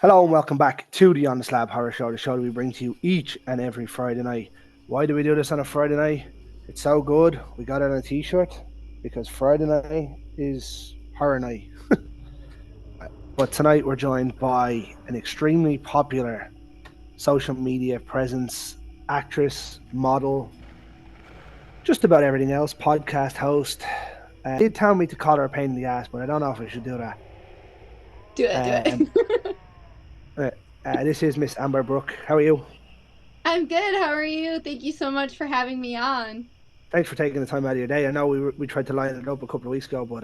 Hello and welcome back to the On the Slab Horror Show, the show that we bring to you each and every Friday night. Why do we do this on a Friday night? It's so good. We got it on a t-shirt because Friday night is horror night. But tonight we're joined by an extremely popular social media presence, actress, model, just about everything else, podcast host. Did tell me to call her a pain in the ass, but I don't know if I should do that. Do it, do Um, it. this is Miss Amber Brooke. How are you? I'm good. How are you? Thank you so much for having me on. Thanks for taking the time out of your day. I know we tried to line it up a couple of weeks ago, but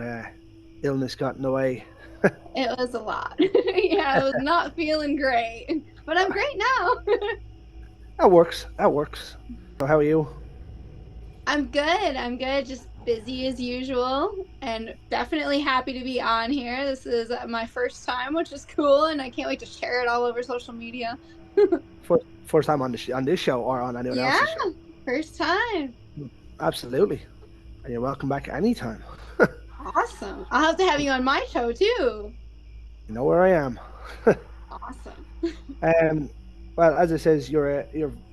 illness got in the way. It was a lot. Yeah, I was not feeling great, but I'm great now. That works. That works. So how are you? I'm good. I'm good. Just busy as usual, and definitely happy to be on here. This is my first time, which is cool, and I can't wait to share it all over social media. First time on on this show or on anyone Yeah, else's show? first time. Absolutely. And you're welcome back anytime. Awesome. I'll have to have you on my show too. You know where I am. Awesome. um, well, as it says, you're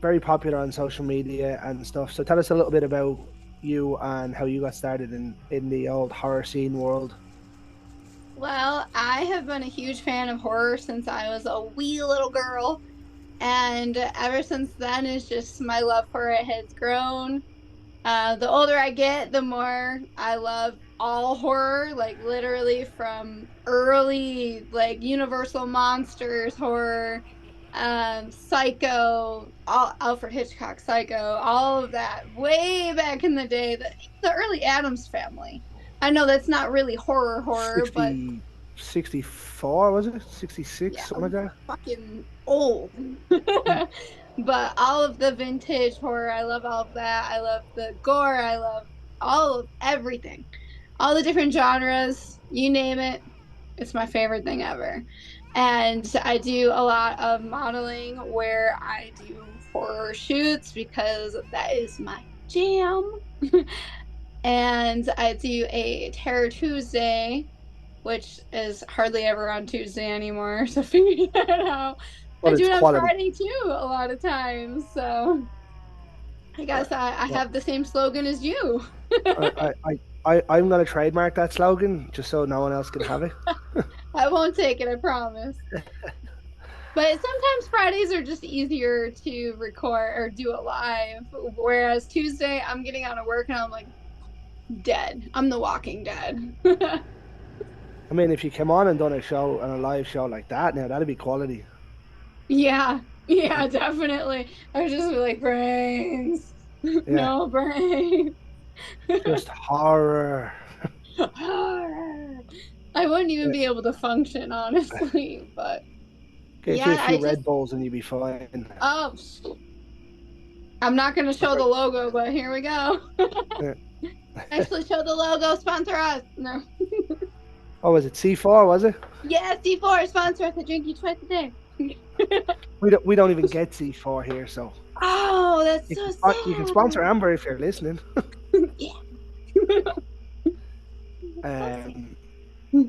very popular on social media and stuff. So tell us a little bit about you and how you got started in the old horror scene world. Well, I have been a huge fan of horror since I was a wee little girl. And ever since then, it's just my love for it has grown. The older I get, the more I love all horror, like literally from early, like Universal Monsters horror, Psycho, all, Alfred Hitchcock Psycho, all of that way back in the day, the early Addams Family. I know that's not really horror, but 60, 64 was it? yeah, 66, something like that. fucking old. But all of the vintage horror, I love all of that. I love the gore. I love all of everything, all the different genres. You name it, it's my favorite thing ever. And I do a lot of modeling where I do horror shoots because that is my jam. And I do a Terror Tuesday, which is hardly ever on Tuesday anymore. So figure that out. I But do it's it on quality. Friday too, a lot of times. So I guess I Well, have the same slogan as you. I'm going to trademark that slogan just so no one else can have it. I won't take it, I promise. But sometimes Fridays are just easier to record or do it live. Whereas Tuesday, I'm getting out of work and I'm like dead. I'm the walking dead. I mean, if you came on and done a show and a live show like that, now that'd be quality. Yeah, yeah, definitely. I would just be like, brains. Yeah, No brains. just horror. Horror. I wouldn't even Yeah. be able to function, honestly. But Get you a yeah, few I just, Red Bulls and you'd be fine. oh, I'm not going to show the logo, but here we go. Yeah. Actually, show the logo, sponsor us. No. Oh, was it C4? Was it? Yeah, C4, sponsor us. I drink you twice a day. We don't even get C4 here, so Oh, that's so you can sponsor sad. Amber if you're listening. Yeah. Um,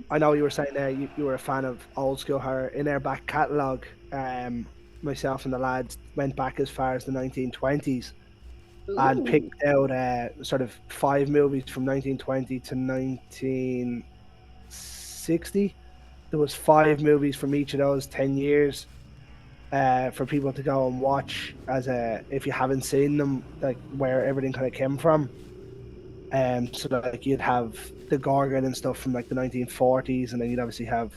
I know you were saying there you were a fan of old school horror. In our back catalogue, myself and the lads went back as far as the 1920s and Ooh. picked out sort of five movies from 1920 to 1960. There was five movies from each of those 10 years for people to go and watch as a if you haven't seen them, like where everything kind of came from. So that, like you'd have the Gorgon and stuff from like the 1940s, and then you'd obviously have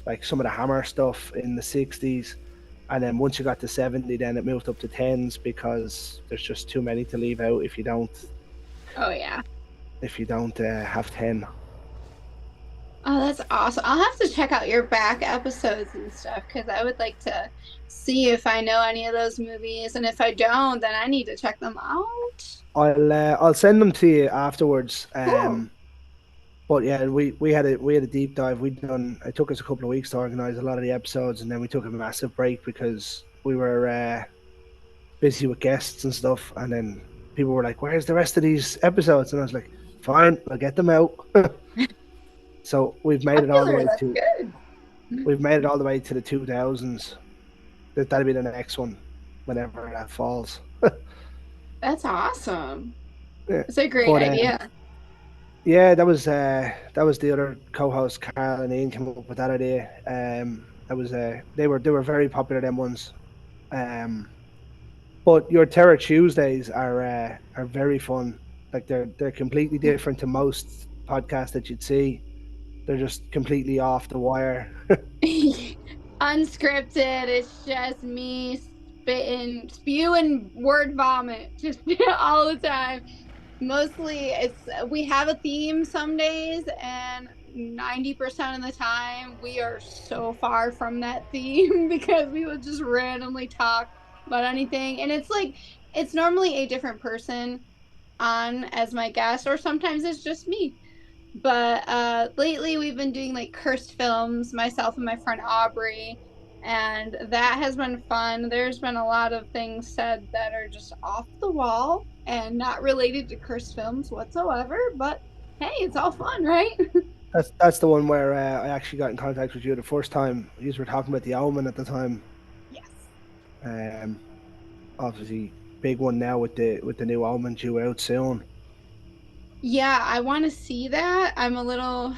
like some of the Hammer stuff in the 60s, and then once you got to 70, then it moved up to tens because there's just too many to leave out Oh, yeah. if you don't have 10. Oh, that's awesome. I'll have to check out your back episodes and stuff because I would like to see if I know any of those movies. And if I don't, then I need to check them out. I'll send them to you afterwards. Cool. But yeah, we had a deep dive. We done. It took us a couple of weeks to organize a lot of the episodes, and then we took a massive break because we were busy with guests and stuff. And then people were like, "Where's the rest of these episodes?" And I was like, "Fine, I'll get them out." So we've made it all the Popular, way that's to good. we've made it all the way to the 2000s. That'll be the next one, whenever that falls. That's awesome. Yeah. It's a great But idea. yeah, that was the other co-host, Carl and Ian, came up with that idea. That was they were very popular, them ones. Um, but your Terror Tuesdays are very fun. Like they're completely different to most podcasts that you'd see. They're just completely off the wire. Unscripted. It's just me spitting, spewing word vomit just all the time. Mostly it's we have a theme some days, and 90% of the time we are so far from that theme because we would just randomly talk about anything. And it's like it's normally a different person on as my guest, or sometimes it's just me. But lately we've been doing like cursed films, myself and my friend Aubrey, and that has been fun. There's been a lot of things said that are just off the wall and not related to cursed films whatsoever, but hey, it's all fun, right? That's the one where I actually got in contact with you the first time. You were talking about the Omen at the time. Yes. Um, Obviously big one now with the new Omen due out soon. Yeah, I want to see that. I'm a little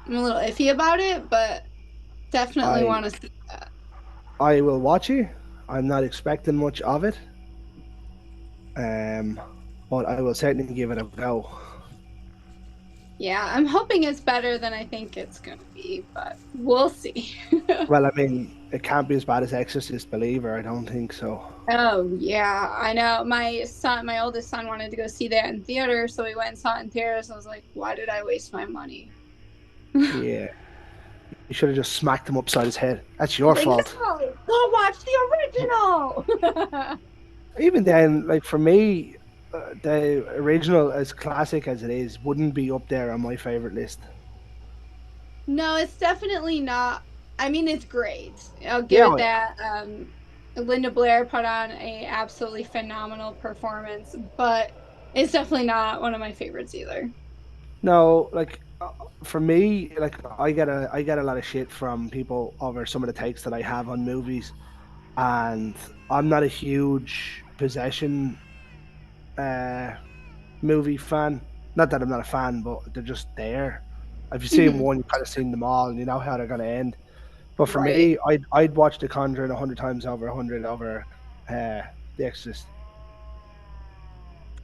iffy about it, but definitely I want to see that. I will watch it. I'm not expecting much of it. Um, but I will certainly give it a go. Yeah, I'm hoping it's better than I think it's going to be, but we'll see. Well, I mean, it can't be as bad as Exorcist Believer. I don't think so. Oh yeah, I know. My oldest son, wanted to go see that in theater, so we went and saw it in theaters. I was like, why did I waste my money? Yeah, you should have just smacked him upside his head. That's I your was like, fault. no, go watch the original. Even then, like for me, the original, as classic as it is, wouldn't be up there on my favorite list. No, it's definitely not. I mean, it's great. I'll give Yeah, it that. Linda Blair put on a absolutely phenomenal performance, but it's definitely not one of my favorites either. no, like for me, like I get a lot of shit from people over some of the takes that I have on movies, and I'm not a huge possession uh movie fan. Not that I'm not a fan, but they're just there. If you seen Mhm. one, you've kind of seen them all, and you know how they're going to end. But for Right. me, I'd watch The Conjuring 100 times over 100 over uh, The Exorcist.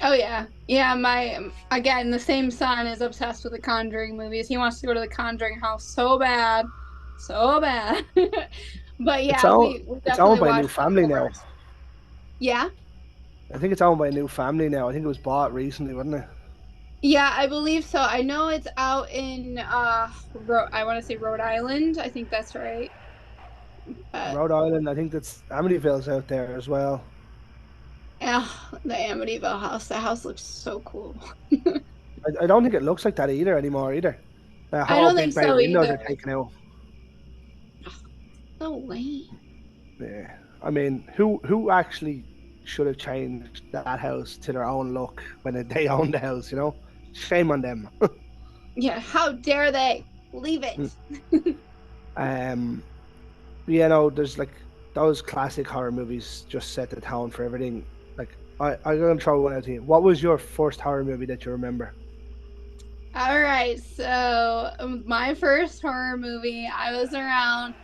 Oh yeah. Yeah, my again, the same son is obsessed with the Conjuring movies. He wants to go to the Conjuring house so bad. So bad. But yeah, we It's owned definitely by a new watched the family now. horrors. Yeah. I think it's owned by a new family now. I think it was bought recently, wasn't it? Yeah, I believe so. I know it's out in I want to say Rhode Island. I think that's right. But Rhode Island. I think that's Amityville's out there as well. yeah, the Amityville house. The house looks so cool. I don't think it looks like that either anymore either. The I whole don't think big bay so windows are either. taken out. So lame. Yeah. I mean, who actually should have changed that house to their own look when they owned the house? You know, shame on them. Yeah, how dare they leave it? um, you know, there's like those classic horror movies just set the tone for everything. Like I'm gonna throw one out to you. What was your first horror movie that you remember? All right, so my first horror movie, I was around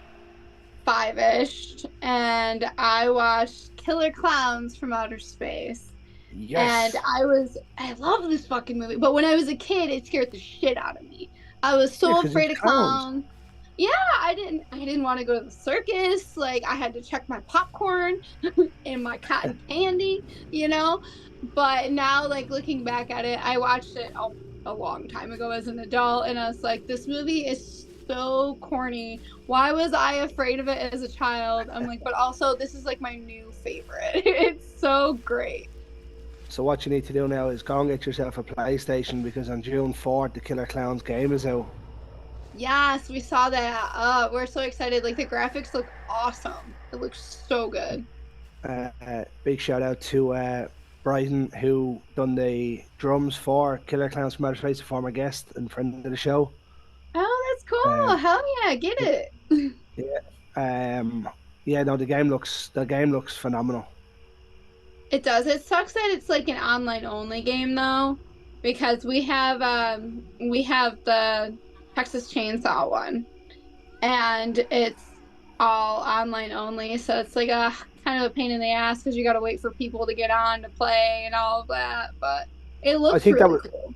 five-ish, and I watched Killer Clowns from Outer Space. And Yes. I love this fucking movie, but when I was a kid, it scared the shit out of me. I was Yeah, so because he's afraid of clowns. clowns. Yeah, I didn't want to go to the circus. Like I had to check my popcorn and my cotton candy, you know? But now like looking back at it, I watched it a long time ago as an adult, and I was like, this movie is so corny. Why was I afraid of it as a child? I'm like, but also this is like my new favorite. It's so great. So what you need to do now is go and get yourself a PlayStation because on June 4th the Killer Clowns game is out. Yes, we saw that. We're so excited. Like the graphics look awesome. It looks so good. Big shout out to Brighton who done the drums for Killer Clowns from Outer Space, a former guest and friend of the show. Oh, that's Cool. Um, Hell yeah, get it. yeah, yeah. No, the game looks phenomenal. It does. It sucks that it's like an online only game though, because we have the Texas Chainsaw one, and it's all online only, so it's like a kind of a pain in the ass because you got to wait for people to get on to play and all of that. But it I looks think that really was cool.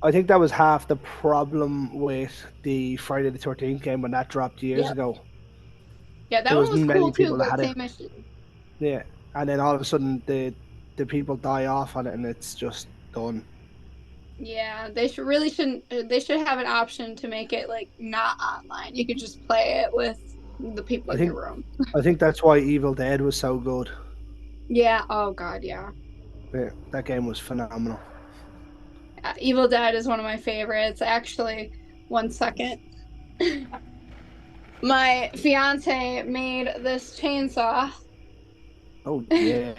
I think that was half the problem with the Friday the 13th game when that dropped years Yep. ago. Yeah, that There one wasn't was cool many too, people that but had it. same issue. Yeah, and then all of a sudden the people die off on it, and it's just done. Yeah, they should really shouldn't. They should have an option to make it like not online. You could just play it with the people I in your think room. I think that's why Evil Dead was so good. Yeah. Oh God. Yeah. Yeah, that game was phenomenal. Evil Dead is one of my favorites. Actually, one second. My fiance made this chainsaw. Oh yeah,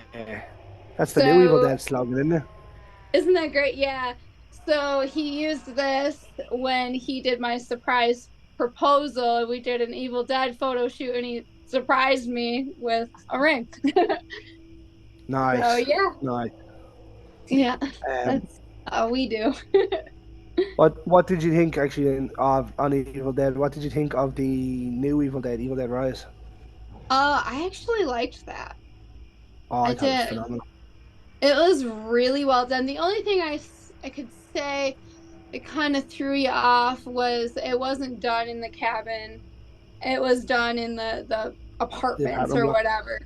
that's the new Evil So, Dead slogan, isn't it? isn't that great? Yeah. So, he used this when he did my surprise proposal. We did an Evil Dead photo shoot and he surprised me with a ring. So, Nice, yeah. nice. Yeah. Um, That's how we do. what did you think actually of on Evil Dead? What did you think of the new Evil Dead Rise? I actually liked that. Oh, I I thought it was did. phenomenal. It was really well done. The only thing I could say it kind of threw you off was it wasn't done in the cabin. It was done in the The apartments apartment or block. whatever.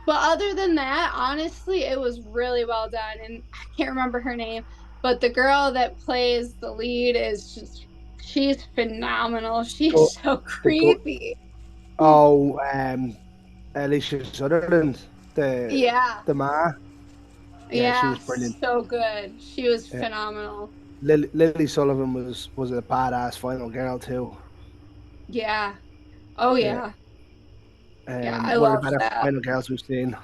But other than that, honestly, it was really well done. And I can't remember her name, but the girl that plays the lead is just she's phenomenal. She's Go, so the go. creepy. Oh, Alicia Sutherland, Yeah. the ma. Yeah, she Yeah, was brilliant. so good. She was Yeah. phenomenal. Lily Sullivan was a badass final girl too. Yeah. Oh Yeah, yeah. Yeah, I one of the love better that. final girls we've seen.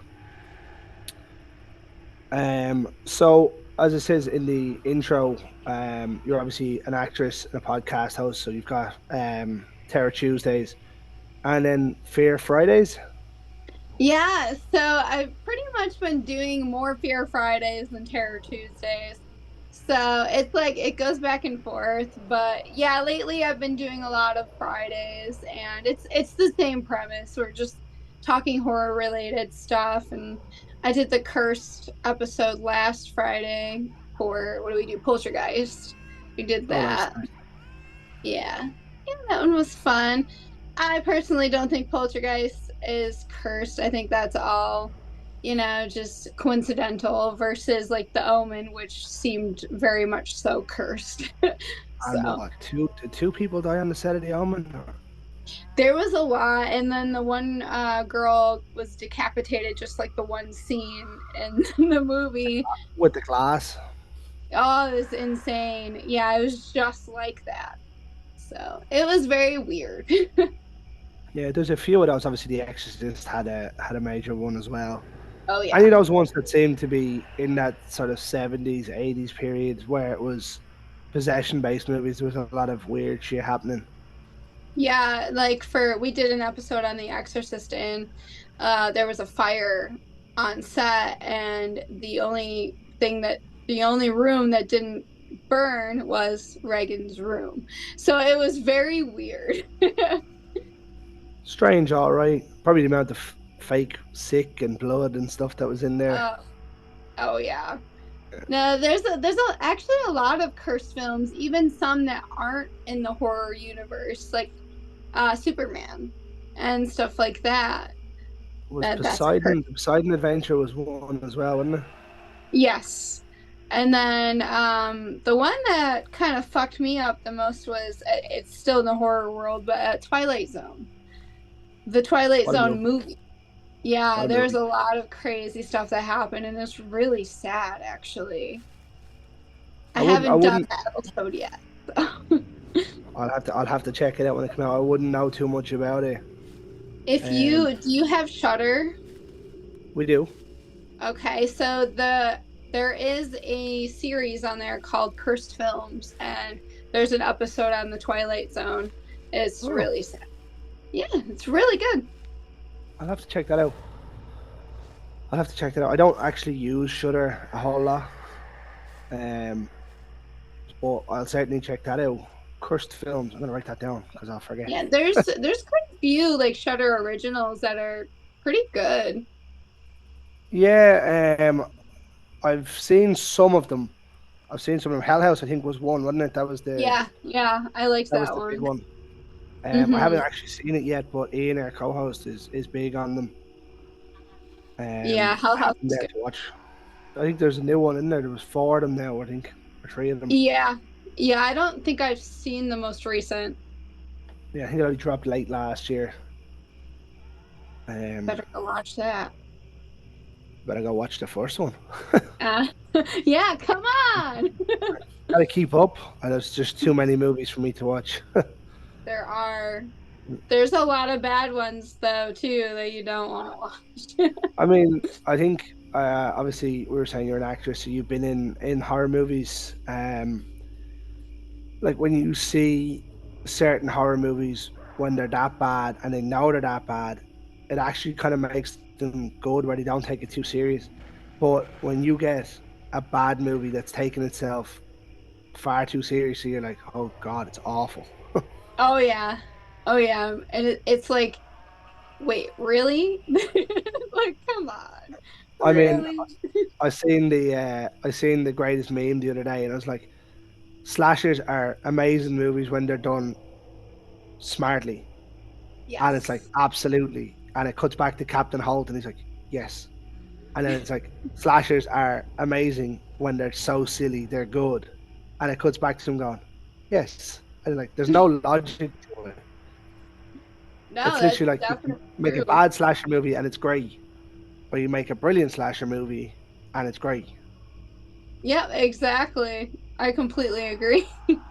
So as it says in the intro, you're obviously an actress and a podcast host. So you've got Terror Tuesdays and then Fear Fridays. Yeah, so I've pretty much been doing more Fear Fridays than Terror Tuesdays. So it's like it goes back and forth, but yeah, lately I've been doing a lot of Fridays and it's the same premise. We're just talking horror related stuff and I did the cursed episode last Friday for what do we do? Poltergeist. We did Oh, nice, that. nice. Yeah. Yeah, that one was fun. I personally don't think Poltergeist is cursed. I think that's all, just coincidental versus like The Omen, which seemed very much so cursed. And So what did two people die on the set of the Omen there was a lot. And then the one girl was decapitated, just like the one scene in the movie. with the glass? Oh, it was insane. Yeah, it was just like that. So it was very weird. Yeah, there's a few of those. Obviously, The Exorcist had a major one as well. Oh, Any yeah. of those ones that seem to be in that sort of 70s, 80s period where it was possession based movies, there was a lot of weird shit happening. Yeah, like we did an episode on The Exorcist and there was a fire on set and the only room that didn't burn was Reagan's room. So it was very weird. Strange, all right. Probably the amount of fake sick and blood and stuff that was in there. Oh, oh yeah. No, there's actually a lot of cursed films, even some that aren't in the horror universe, like Superman and stuff like that. Was That's cursed. Poseidon Adventure was one as well, wasn't it? Yes. And then the one that kind of fucked me up the most was it's still in the horror world, but Twilight Zone. The Twilight What a Zone movie! movie. What Yeah, a there's movie! a lot of crazy stuff that happened and it's really sad actually. I I haven't done wouldn't. that episode yet. So. I'll have to check it out when it comes out. I wouldn't know too much about it. If Um, you do you have Shudder? we do. Okay, so there is a series on there called Cursed Films and there's an episode on the Twilight Zone. It's Oh, really sad. Yeah, it's really good. I'll have to check that out. I'll have to check that out. I don't actually use Shudder a whole lot, um, but I'll certainly check that out. Cursed films. I'm gonna write that down because I'll forget. Yeah, there's quite a few like Shutter originals that are pretty good. Yeah, I've seen some of them. I've seen some of them. Hell House, I think, was one, wasn't it? Yeah, yeah, I liked That was that the big one. one. I haven't Hmm. actually seen it yet, but Ian, our co-host, is big on them. Yeah, Hell I have House them is there good. to watch. I think there's a new one in there. There was four of them now, I think, or three of them. Yeah, yeah, I don't think I've seen the most recent. Yeah, I think it only dropped late last year. Um, Better go watch that. Better go watch the first one. Uh, yeah, come on. Gotta keep up, and there's just too many movies for me to watch. There are there's a lot of bad ones though too that you don't want to watch. I mean, I think obviously we were saying you're an actress, so you've been in horror movies. Like when you see certain horror movies when they're that bad and they know they're that bad, it actually kind of makes them good where they don't take it too serious. But when you get a bad movie that's taking itself far too seriously, you're like, oh god, it's awful. Oh yeah. Oh yeah. And it's like, wait, really? Like, come on. I mean, Really? I seen the greatest meme the other day, and I was like, slashers are amazing movies when they're done smartly, and it's like Yes. absolutely, and it cuts back to Captain Holt, and he's like, yes, and then it's like slashers are amazing when they're so silly, they're good, and it cuts back to him going, yes, and like there's no logic to it. No, It's that's literally like you can definitely make a true. bad slasher movie and it's great, or you make a brilliant slasher movie and it's great. Yeah, exactly. I completely agree.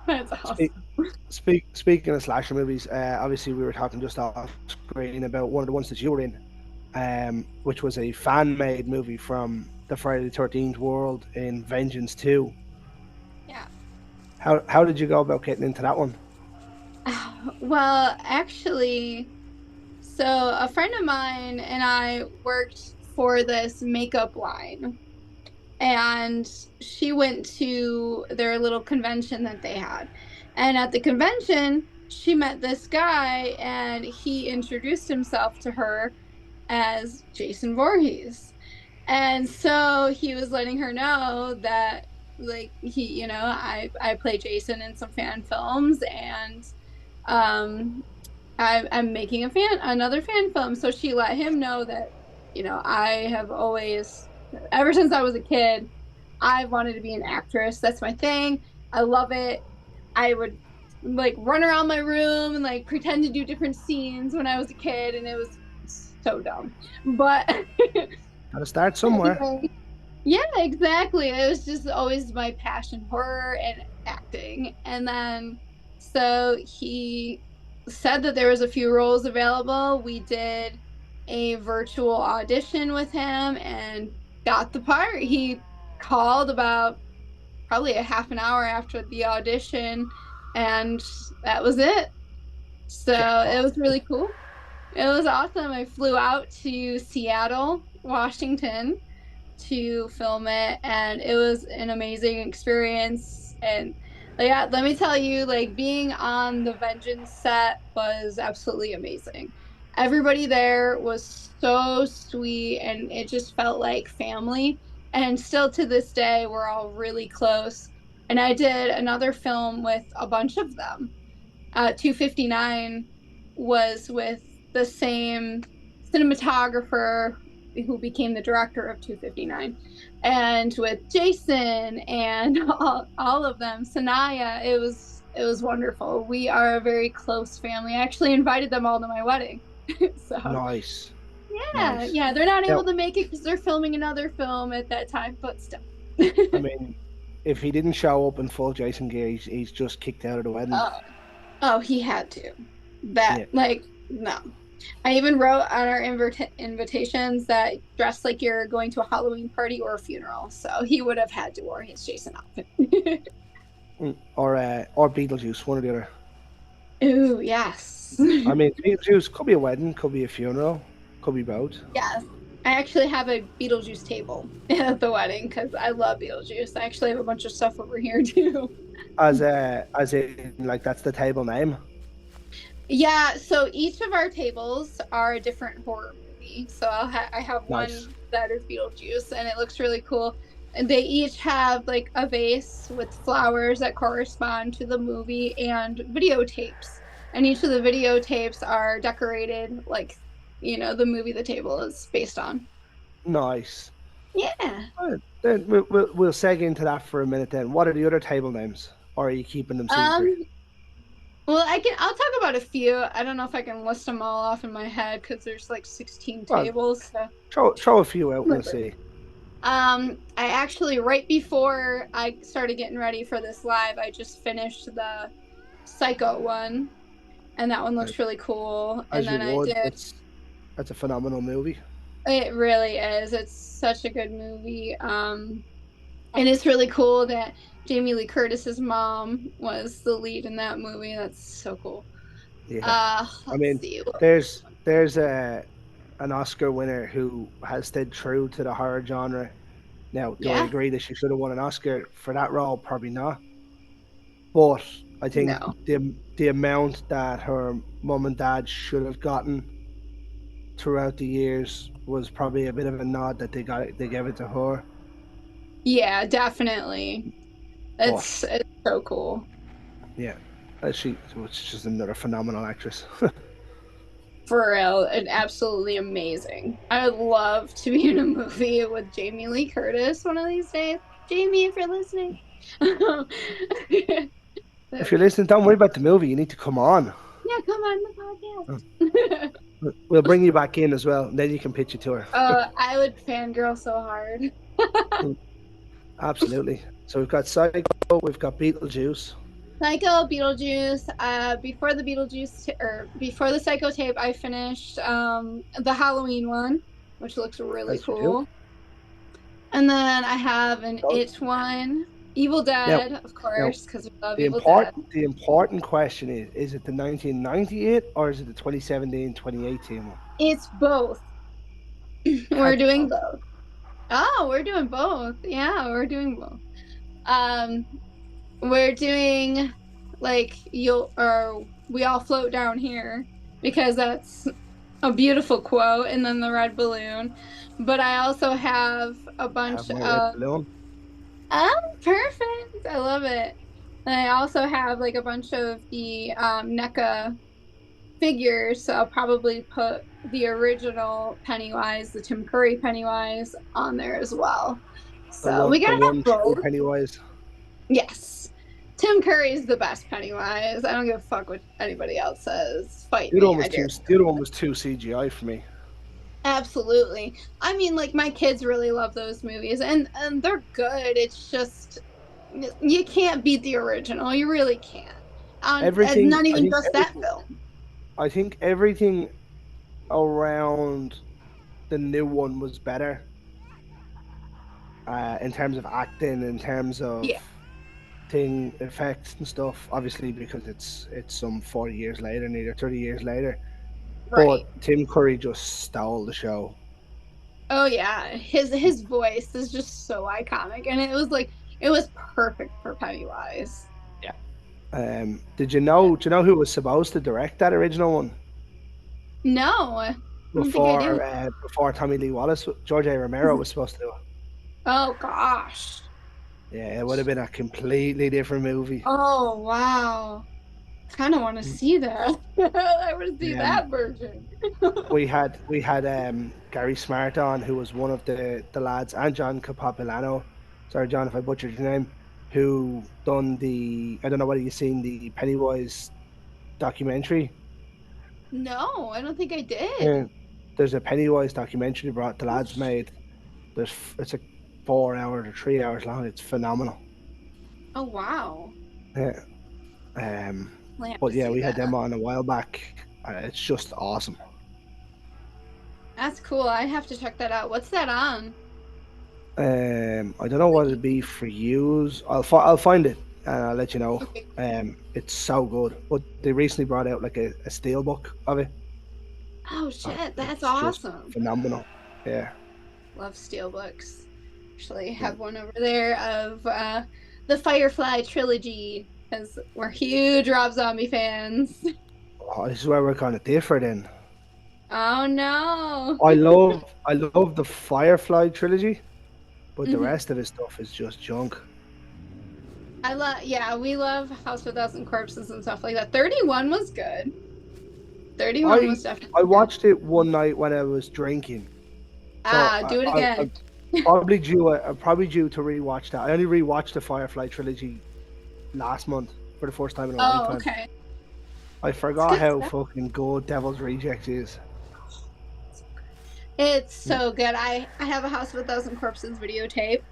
That's Speak, awesome. Speaking of slasher movies, obviously we were talking just off screen about one of the ones that you were in, which was a fan made movie from the Friday the 13th world in Vengeance 2. Yeah. How did you go about getting into that one? Well, actually, so a friend of mine and I worked for this makeup line, and she went to their little convention that they had. And at the convention, she met this guy and he introduced himself to her as Jason Voorhees. And so he was letting her know that like I play Jason in some fan films, and um I'm making another fan film. So she let him know that, I have always, ever since I was a kid, I wanted to be an actress. That's my thing. I love it. I would like run around my room and like pretend to do different scenes when I was a kid, and it was so dumb. But Gotta start somewhere. anyway, yeah, exactly. It was just always my passion, horror and acting. And then so he said that there was a few roles available. We did a virtual audition with him and got the part. He called about probably a half an hour after the audition, and that was it. So it Jackpot. was really cool. It was awesome. I flew out to Seattle, Washington to film it, and it was an amazing experience. And like, yeah, let me tell you, like being on the Vengeance set was absolutely amazing. Everybody there was so sweet, and it just felt like family. And still to this day, we're all really close. And I did another film with a bunch of them. 259 was with the same cinematographer who became the director of 259, and with Jason and all of them, Sanaya. It was wonderful. We are a very close family. I actually invited them all to my wedding. So Nice, yeah, nice. yeah, they're not Yeah, able to make it because they're filming another film at that time, but still. I mean, if he didn't show up in full Jason gear, he's just kicked out of the wedding. Oh, oh, he had to. That Yeah, like no. I even wrote on our invitations that dress like you're going to a Halloween party or a funeral. So he would have had to wear his Jason outfit. or Beetlejuice, one or the other. Ooh, yes. I mean, Beetlejuice could be a wedding, could be a funeral, could be both. Yes. I actually have a Beetlejuice table at the wedding because I love Beetlejuice. I actually have a bunch of stuff over here too. As in like that's the table name. Yeah, so each of our tables are a different horror movie. So I have Nice. one that is Beetlejuice, and it looks really cool. And they each have like a vase with flowers that correspond to the movie and videotapes. And each of the videotapes are decorated like, the movie the table is based on. Nice. Yeah. Then we'll seg into that for a minute. Then, what are the other table names, or are you keeping them secret? Um, well, I'll talk about a few. I don't know if I can list them all off in my head because there's like 16 Well, tables. So. throw a few out. We'll see. I actually, right before I started getting ready for this live, I just finished the Psycho one, and that one As, looks really cool. And as you then I would, did, that's a phenomenal movie. it really is. It's such a good movie. And it's really cool that Jamie Lee Curtis's mom was the lead in that movie. That's so cool. Yeah, I Let's mean, see. there's a an Oscar winner who has stayed true to the horror genre. Now, do I Yeah, agree that she should have won an Oscar for that role? Probably not. But I think no. the amount that her mum and dad should have gotten throughout the years was probably a bit of a nod that they gave it to her. Yeah, definitely. But It's so cool. yeah, she was just another phenomenal actress. For real, and absolutely amazing. I would love to be in a movie with Jamie Lee Curtis one of these days. Jamie, if you're listening. If you're listening, don't worry about the movie. You need to come on. Yeah, come on the podcast. We'll bring you back in as well, and then you can pitch it to her. I would fangirl so hard. Absolutely. So we've got Psycho, we've got Beetlejuice. Psycho, Beetlejuice. Before the or before the Psycho tape, I finished the Halloween one, which looks really As you do. cool. And then I have an So, It one, Evil now, Dead, of now course, because we love Evil Dead. the important question is it the 1998 or is it the 2017, 2018 one? It's both. We're Catch doing both. Oh, we're doing both. Yeah, we're doing both. Um, we're doing like we all float down here because that's a beautiful quote, and then the red balloon. But I also have a have bunch my red of balloon. perfect. I love it. And I also have like a bunch of the NECA figures, so I'll probably put the original Pennywise, the Tim Curry Pennywise, on there as well. So we The gotta have one true both. Pennywise. Yes. Tim Curry is the best Pennywise. I don't give a fuck what anybody else says. Fight me, I dare. The other one was too CGI for me. Absolutely. I mean, like my kids really love those movies, and they're good. It's just you can't beat the original. You really can't. And Everything not I even think just that everything film. I think everything around the new one was better. In terms of acting, in terms of Yeah. thing effects and stuff. Obviously, because it's some 40 years later, nearly 30 years later. Right. But Tim Curry just stole the show. Oh yeah, his voice is just so iconic, and it was perfect for Pennywise. Yeah. Did you know? Do you know who was supposed to direct that original one No, I don't think I do. before Tommy Lee Wallace? George A. Romero was supposed to do it. Oh gosh. Yeah, it would have been a completely different movie. Oh wow. Kind of want to see that. I want to see Um, that version. we had Gary Smart on, who was one of the lads, and John Capopilano. Sorry, John, if I butchered your name. Who done the? I don't know whether you've seen the Pennywise documentary. No, I don't think I Yeah. did. There's a Pennywise documentary brought the lads made. It's a 4 hour to 3 hours long. It's phenomenal. Oh wow. Yeah. I have But to yeah, see we had them that. on a while back. It's just awesome. That's cool. I have to check that out. What's that on? I don't know what Like, it'd be for you. I'll find it. and I'll let you know. It's so good. But they recently brought out like a steel book of it. Oh shit, that's It's just awesome. phenomenal. Yeah. Love steelbooks. Actually, Yeah. have one over there of the Firefly trilogy because we're huge Rob Zombie fans. Oh, this is where we're kind of different in. Oh no. I love the Firefly trilogy, but the Mhm. rest of his stuff is just junk. I love, yeah, we love House of a Thousand Corpses and stuff like that. 31 was good. 31 I was I definitely good. watched it one night when I was drinking, so Ah, do it I'm again. probably due to rewatch that. I only rewatched the Firefly trilogy last month for the first time in a long Oh, time. okay. I It's forgot good how stuff. fucking good Devil's Rejects is. It's Mm, so good. I have a House of a Thousand Corpses videotape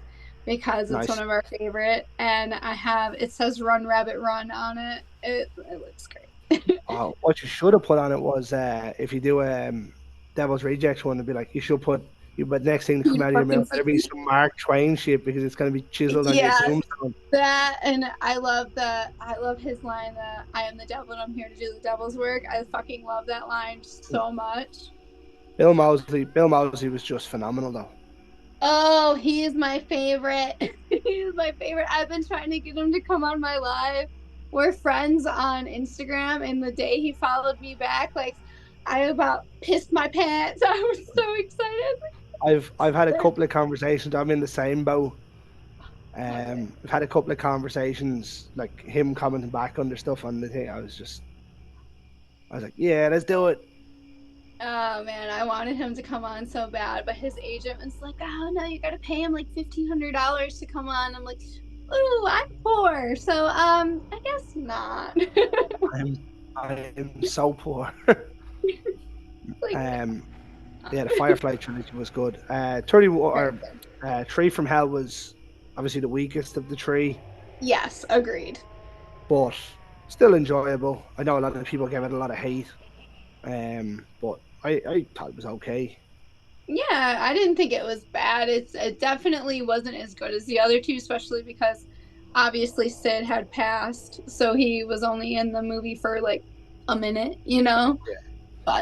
because it's one nice. of our favorite, and I have it says "Run Rabbit Run" on it. It looks great. What you should have put on it was if you do Devil's Rejects one, it'd be like you should put you, but next thing to come Dude, out of your fucking mouth, there'd be some Mark Twain shit because it's gonna be chiseled on your yes, tombstone. that and I love his line that I am the devil and I'm here to do the devil's work. I fucking love that line so much. Bill Mosley was just phenomenal though. Oh, he is my favorite. He is my favorite. I've been trying to get him to come on my live. We're friends on Instagram, and the day he followed me back, like I about pissed my pants. I was so excited. I've had a couple of conversations. I'm in the same boat. Love it. I've had a couple of conversations, like him commenting back under stuff on the thing. I was like, yeah, let's do it. Oh man, I wanted him to come on so bad, but his agent was like, "Oh no, you got to pay him like $1,500 to come on." I'm like, "Ooh, I'm poor, so I guess not." I'm I'm so poor. Like, um, yeah, the uh, Firefly trilogy was good. 30 very or good. Tree from Hell was obviously the weakest of the three, Yes, agreed. but still enjoyable. I know a lot of people gave it a lot of hate, but I thought it was okay. Yeah, I didn't think it was bad. It definitely wasn't as good as the other two, especially because obviously Sid had passed, so he was only in the movie for like a minute, you know.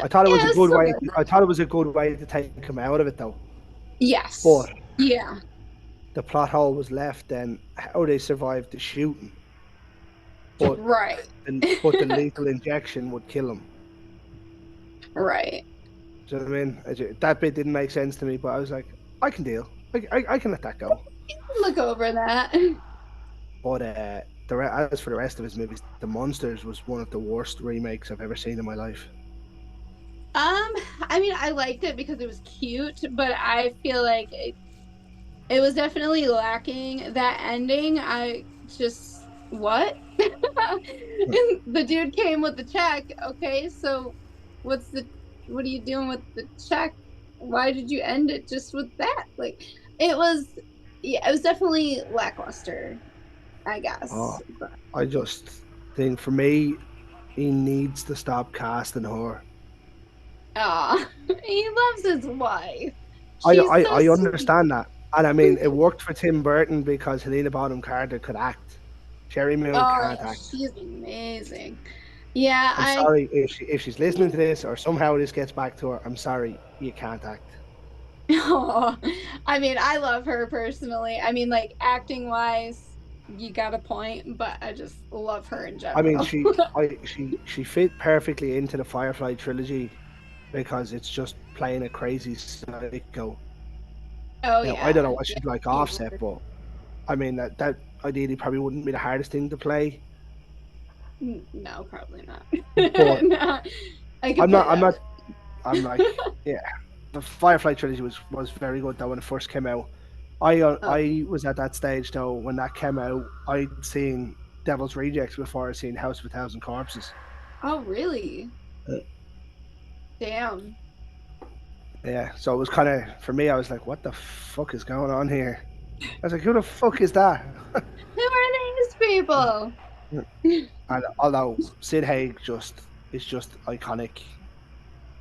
I But thought it yeah, was a it's good still way. good. I thought it was a good way to take him out of it, though. But Yes. Yeah. the plot hole was left. Then how they survived the shooting, but Right. the lethal injection would kill him. Right. Do you know what I mean? That bit didn't make sense to me, but I was like, I can deal. I can let that go. Look over that. But as for the rest of his movies, The Monsters was one of the worst remakes I've ever seen in my life. I mean, I liked it because it was cute, but I feel like it was definitely lacking that ending. I just what? The dude came with the check. Okay, so what's the what are you doing with the check? Why did you end it just with that? Like it was yeah, it was definitely lackluster, I Oh, guess. But I just think for me, he needs to stop casting her. he loves his wife. I, She's I, so I sweet. understand that. And I mean, it worked for Tim Burton because Helena Bonham Carter could act. Sherry Moon Oh can't yeah, act. she's amazing. Yeah, I'm I sorry if she's listening to this or somehow this gets back to her. I'm sorry, you can't act. oh, I mean, I love her personally. I mean, like acting wise, you got a point, but I just love her in I mean, general. she fit perfectly into the Firefly trilogy because it's just playing a crazy psycho. Oh Now I don't know yeah, what yeah. she's like She offset, would. but I mean that ideally probably wouldn't be the hardest thing to play. No, probably not. But No, I could I'm not play I'm that not one. I'm like, yeah, the Firefly trilogy was very good though when it first came out. Oh, I was at that stage though when that came out. I'd seen Devil's Rejects before I seen House of a Thousand Corpses. oh, really? Uh, Damn. Yeah, so it was kind of for me. I was like, what the fuck is going on here? I was like, who the fuck is that? Who are these people? And although Sid Haig just is just iconic.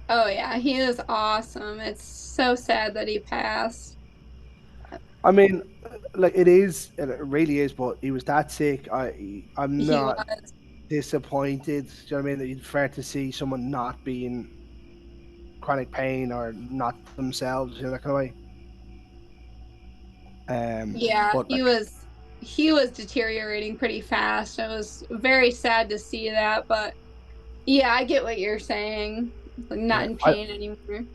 Oh yeah, he is awesome. It's so sad that he passed. I mean, like it is, it really is. But he was that sick. I'm He not was. disappointed. Do you know what I mean? That you'd fair to see someone not being chronic pain or not themselves, you know, that kind of way. Yeah, But like, he was deteriorating pretty fast. It was very sad to see that, but yeah, I get what you're saying. Like not yeah, in pain anymore.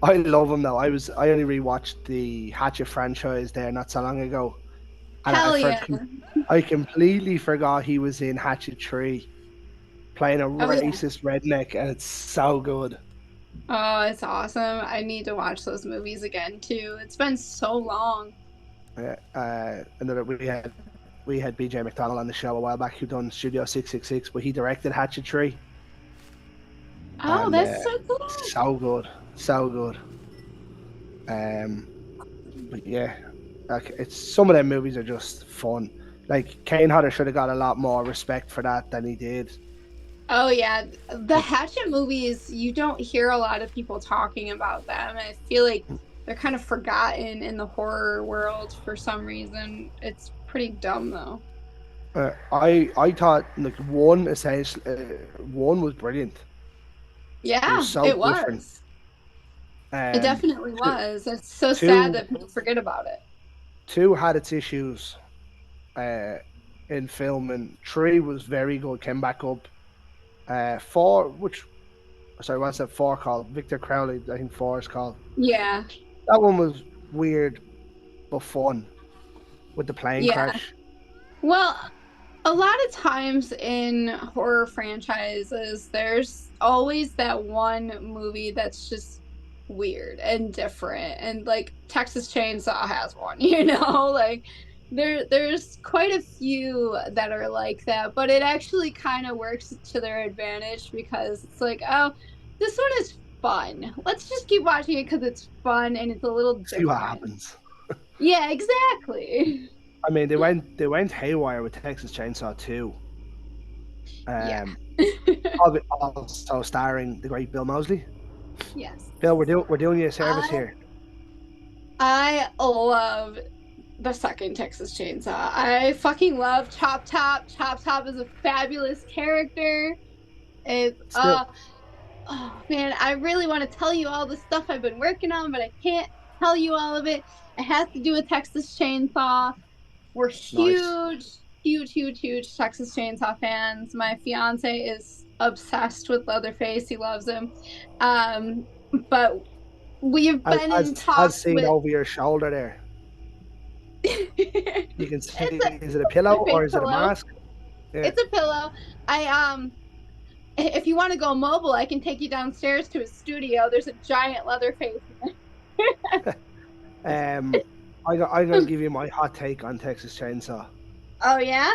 I love him though. I only rewatched the Hatchet franchise there not so long ago, and Hell yeah. I completely forgot he was in Hatchet 3 playing a Oh yeah. racist redneck, and it's so good. Oh, it's awesome. I need to watch those movies again too. It's been so long. Another we had BJ McDonald on the show a while back who done Studio 666, but he directed Hatchet 3, Oh, and that's so cool. so good, so good. Um, but yeah, like it's some of them movies are just fun. Like Kane Hodder should have got a lot more respect for that than he did. Oh yeah, the Like, Hatchet movies, you don't hear a lot of people talking about them. I feel like they're kind of forgotten in the horror world for some reason. It's pretty dumb though. I thought like one was brilliant. It was Yeah, so it different. was. It Um, definitely two, was. It's so sad two that people forget about it. two had its issues uh, in film, and three was very good. Came back up. Four, which sorry, what's that four called? Victor Crowley, I think four is called. Yeah, That one was weird but fun with the plane yeah. crash. Well, a lot of times in horror franchises, there's always that one movie that's just weird and different. And like Texas Chainsaw has one, like there's quite a few that are like that, but it actually kind of works to their advantage because it's like, oh, this one is fun. Let's just keep watching it because it's fun and it's a little See what different. happens. Yeah, exactly. I mean, they went haywire with Texas Chainsaw 2. Yeah. Um, also starring the great Bill Mosley. Yes. Bill, we're doing you a service I here. I love the second Texas Chainsaw. I fucking love Chop Top. Chop Top is a fabulous character. It's Still, oh man, I really want to tell you all the stuff I've been working on, but I can't tell you all of it. It has to do with Texas Chainsaw. We're nice. huge Texas Chainsaw fans. My fiance is obsessed with Leatherface. He loves him. Um, but we've been in As talks seen with over your shoulder there, you can see. it's a Is it a pillow or Leatherface is it a pillow. mask? Yeah. It's a pillow. I if you want to go mobile, I can take you downstairs to his studio. There's a giant Leatherface. Um, I'm gonna give you my hot take on Texas Chainsaw. Oh yeah?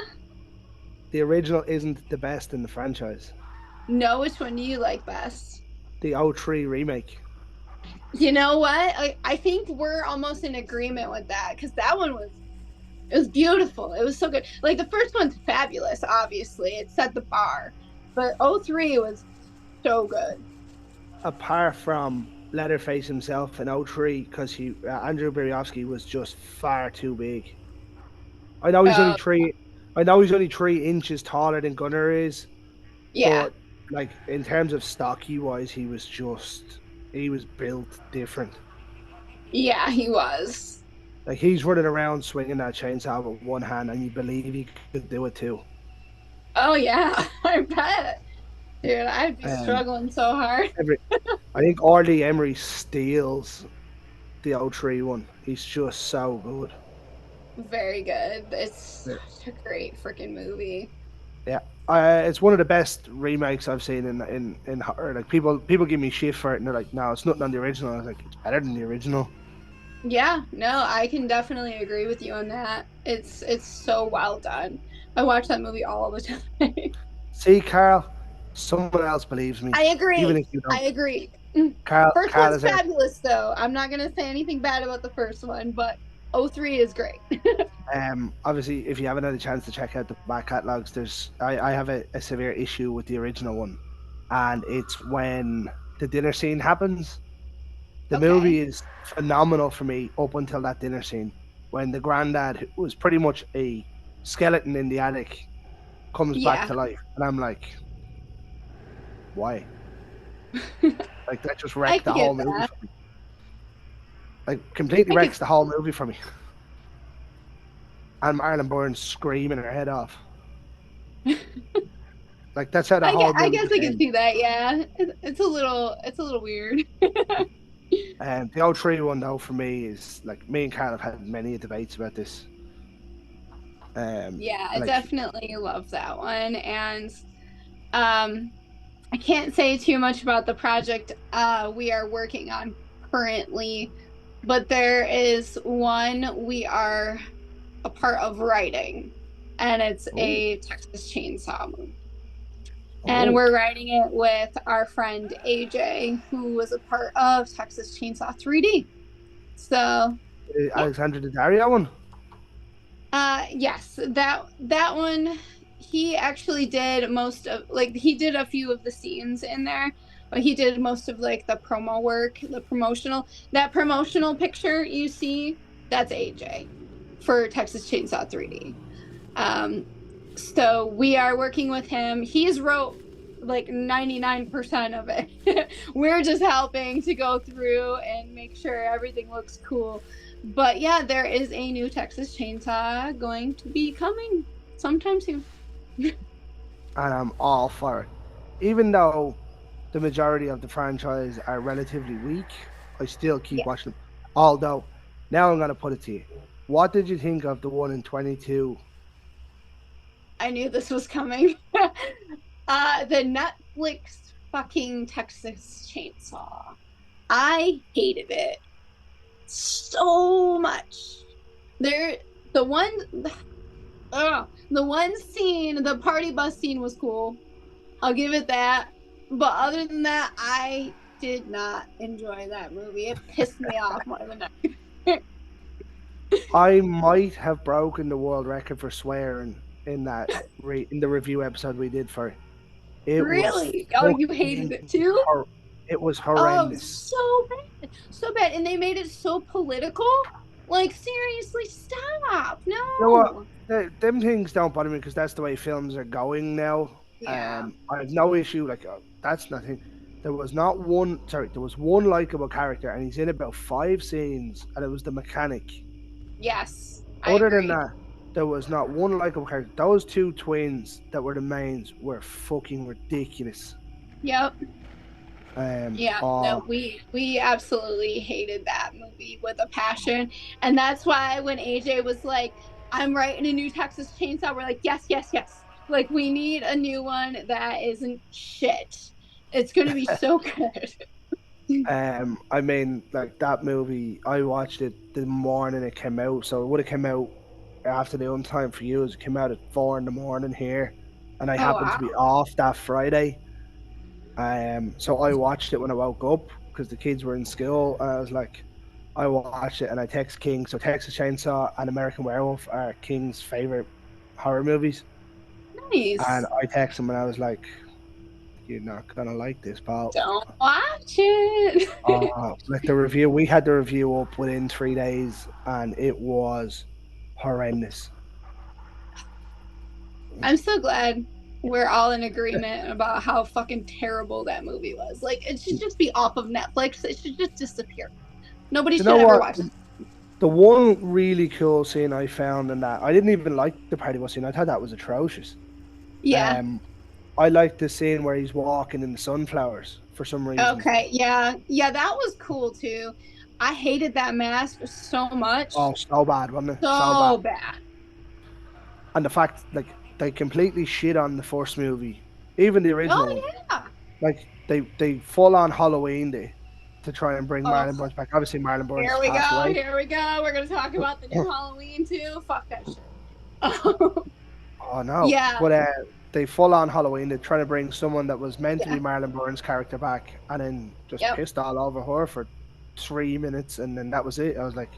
The original isn't the best in the franchise. No, which one do you like best? The '03 remake. You know what? I think we're almost in agreement with that because that one was it was beautiful. It was so good. Like the first one's fabulous, obviously. It set the bar. But '03 was so good. Apart from Leatherface himself in '03, because he Andrew Beriofsky was just far too big. I know he's only Uh, three. I know he's only 3 inches taller than Gunner is, yeah. but like in terms of stocky wise, he was built different. Yeah, he was. Like he's running around swinging that chainsaw with one hand, and you believe he could do it too. Oh yeah, I bet. Dude, I'd be Um, struggling so hard. every I think Arlie Emery steals the '03 one. He's just so good. Very good. It's Yeah, such a great freaking movie. yeah. It's one of the best remakes I've seen in horror. Like people give me shit for it, and they're like, "No, it's nothing on the original." I was like, "It's better than the original." Yeah, no, I can definitely agree with you on that. It's so well done. I watch that movie all the time. See, Carl, someone else believes me, I even agree. if you I don't. agree. First Carl one's is our fabulous though. I'm not gonna say anything bad about the first one, but '03 is great. obviously, if you haven't had a chance to check out the back catalogs, I have a severe issue with the original one, and it's when the dinner scene happens. The movie Okay. is phenomenal for me up until that dinner scene. when the granddad, who was pretty much a skeleton in the attic, comes back Yeah. to life, and I'm like, why? Like that just I wrecked the could whole get movie that. for me. Like completely I could. wrecks the whole movie for me. And Marlon Burns screaming her head off. Like that's how the whole I movie guess just I can ends. see that. Yeah, it's a little weird. And the old tree one though for me is like me and Carl have had many debates about this. Yeah, I Like definitely love that one, and um, I can't say too much about the project we are working on currently, but there is one we are a part of writing, and it's oh a Texas Chainsaw movie. And oh we're writing it with our friend AJ, who was a part of Texas Chainsaw 3D. So, yeah. Alexandra Daddario one. Yes, that one he actually did most of like he did a few of the scenes in there, but he did most of like the promo work, the promotional that promotional picture you see, that's AJ for Texas Chainsaw 3D. Um, so we are working with him. He's wrote like 99% of it. We're just helping to go through and make sure everything looks cool. But yeah, there is a new Texas Chainsaw going to be coming sometime soon. And I'm all for it. Even though the majority of the franchise are relatively weak, I still keep Yeah, watching them. Although, now I'm gonna put it to you. What did you think of the one in 22? I knew this was coming. The Netflix fucking Texas Chainsaw. I hated it so much. There, the one, the one scene, the party bus scene was cool. I'll give it that. But other than that, I did not enjoy that movie. It pissed me off more than anything. I might have broken the world record for swearing in in the review episode we did for it. It was Really? Oh, you hated fucking it too? it was Oh, horrendous. so bad. So bad. And they made it so political. Like, seriously, stop. You know what? No. Them things don't bother me because that's the way films are going now. Yeah. I have no issue. Like that's nothing. There was not one. Sorry, there was one likable character, and he's in about 5 scenes, and it was the mechanic. Yes, I Other than agree. that, there was not one likable character. Those two twins that were the mains were fucking ridiculous. Yep. Yeah, no, Oh, we absolutely hated that movie with a passion. And that's why when AJ was like, I'm writing a new Texas Chainsaw, we're like, yes, yes, yes. Like we need a new one that isn't shit. It's gonna be so good. I mean, like that movie, I watched it the morning it came out, so it would have come out after the on time for you. It came out at 4 in the morning here, and I Oh happened to wow. be off that Friday. So I watched it when I woke up because the kids were in school. And I was like, I watched it, and I text King. So Texas Chainsaw and American Werewolf are King's favorite horror movies, and Nice. I texted him, and I was like, "You're not gonna like this, pal." Don't watch it. Like the review, we had the review up within 3 days, and it was horrendous. I'm so glad we're all in agreement about how fucking terrible that movie was. Like it should just be off of Netflix. It should just disappear. Nobody You should know ever what? watch it. The one really cool scene I found in that, I didn't even like the party bus scene. I thought that was atrocious. Yeah. Um, I liked the scene where he's walking in the sunflowers for some reason. Okay, yeah. Yeah, that was cool too. I hated that mask so much. Oh, so bad, wasn't it? So bad. So bad. And the fact, like, they completely shit on the first movie, even the original Oh one. yeah. Like, they full on Halloween day to try and bring Oh, Marlon Burns back. Obviously, Marlon Burns here has we passed go. away. Here we go. We're gonna talk about the new Halloween too. Fuck that shit. Oh no! Yeah. But they full on Halloween. They're trying to bring someone that was meant to Yeah. be Marlon Burns' character back, and then just Yep. pissed all over her for 3 minutes, and then that was it. I was like,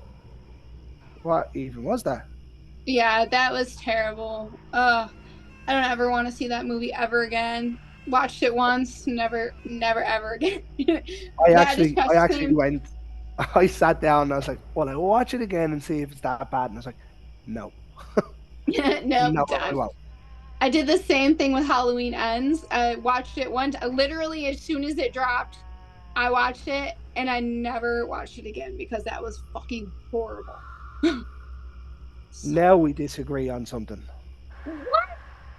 what even was that? Yeah, that was terrible. I don't ever want to see that movie ever again. Watched it once, never ever again. I That actually, I just actually screams went. I sat down and I was like, well, I'll watch it again and see if it's that bad. And I was like, no, Nope, no, I done. won't. I did the same thing with Halloween Ends. I watched it literally as soon as it dropped. I watched it and I never watched it again because that was fucking horrible. So, Now we disagree on something. what?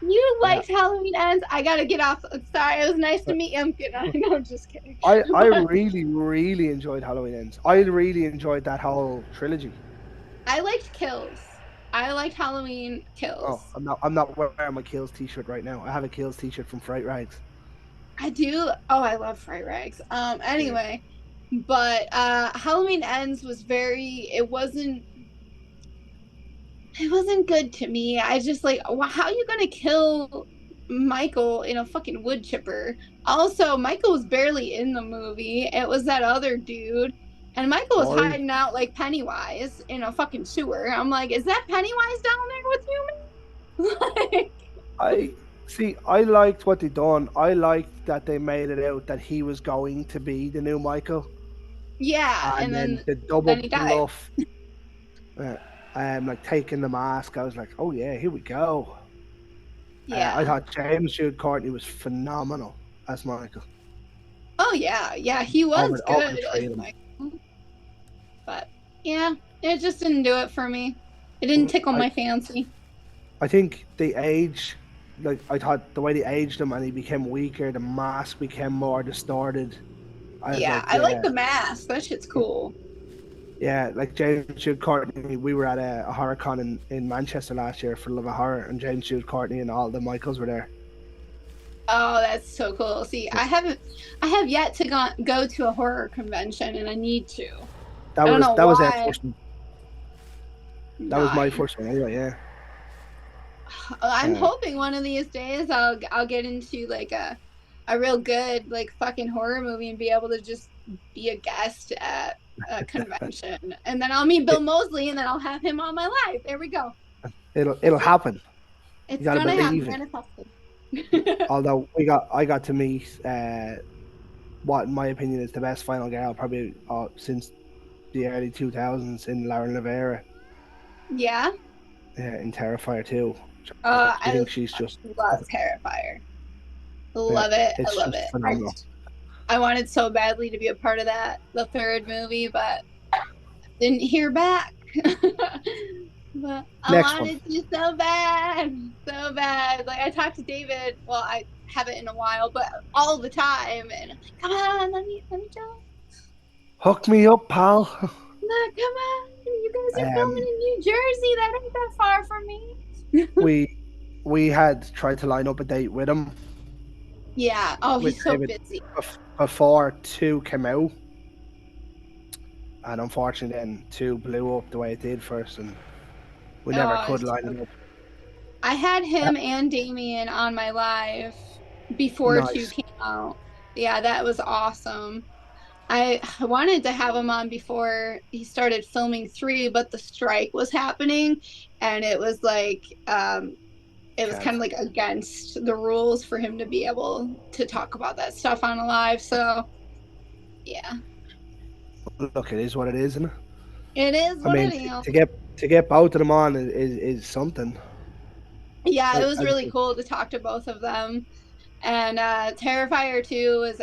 You Yeah. liked Halloween Ends? I gotta get off. Sorry, it was nice to meet you. I'm kidding. No, I'm just kidding. I But really, really enjoyed Halloween Ends. I really enjoyed that whole trilogy. I liked Kills. I liked Halloween Oh, Kills. I'm not wearing my Kills t-shirt right now. I have a Kills t-shirt from Fright Rags. I do. Oh, I love fright rags. Yeah. Anyway, but Halloween Ends was very. It wasn't good to me. I just like, how are you gonna kill Michael in a fucking wood chipper? Also, Michael was barely in the movie. It was that other dude. And Michael was I hiding out like Pennywise in a fucking sewer. I'm like, is that Pennywise down there with you, man? Like, I see. I liked what they done. I liked that they made it out that he was going to be the new Michael, yeah, and and then then the double then he died. bluff, uh, like taking the mask. I was like, oh yeah, here we go. I Yeah. thought James Jude Courtney was phenomenal as Michael Oh yeah, yeah, he was over the good three as of them. Michael. But yeah, it just didn't do it for me. It didn't tickle I my fancy. I think the age, like I thought the way they aged him and he became weaker, the mask became more distorted. I was Yeah, like, I like yeah, the mask. That shit's cool. yeah, like James Jude Courtney. We were at a horror con in Manchester last year for Love of Horror, and James Jude Courtney and all the Michaels were there. Oh, that's so cool. See, I have yet to go to a horror convention, and I need to. I don't know That was their why. first one. That was my Nice. first one anyway. Yeah, I'm uh, hoping one of these days I'll get into like a real good like fucking horror movie and be able to just be a guest at a convention, and then I'll meet Bill it, Mosley, and then I'll have him on my live. There we go. it'll That's it. happen. You It's got to gonna happen. believe it. Manifested. Although I got to meet what in my opinion is the best final girl probably since the early 2000s in Lauren Rivera Yeah. in Terrifier 2. I I think she's just love Terrifier. yeah, Love it. I it's love just it. phenomenal. I wanted so badly to be a part of the third movie, but didn't hear back. But I Next one. wanted to so bad, so bad. Like I talked to David. Well, I haven't in a while, but all the time. And I'm like, come on, let me join. Hook me up, pal. Look, come on, you guys are filming um, in New Jersey. That ain't that far from me. we we had tried to line up a date with him Yeah. Oh, with he's so David busy. before 2 came out, and unfortunately then 2 blew up the way it did first, and we never Oh, could line it up. I had Uh, him and Damien on my live before two nice. came out. Yeah, that was awesome. I wanted to have him on before he started filming three, but the strike was happening, and it was like it was Can't. kind of like against the rules for him to be able to talk about that stuff on a live. So yeah, Look, it is what it is, isn't it? it is I what it mean, is. to get both of them on is something. Yeah, it was I really think cool to talk to both of them. And Terrifier 2 was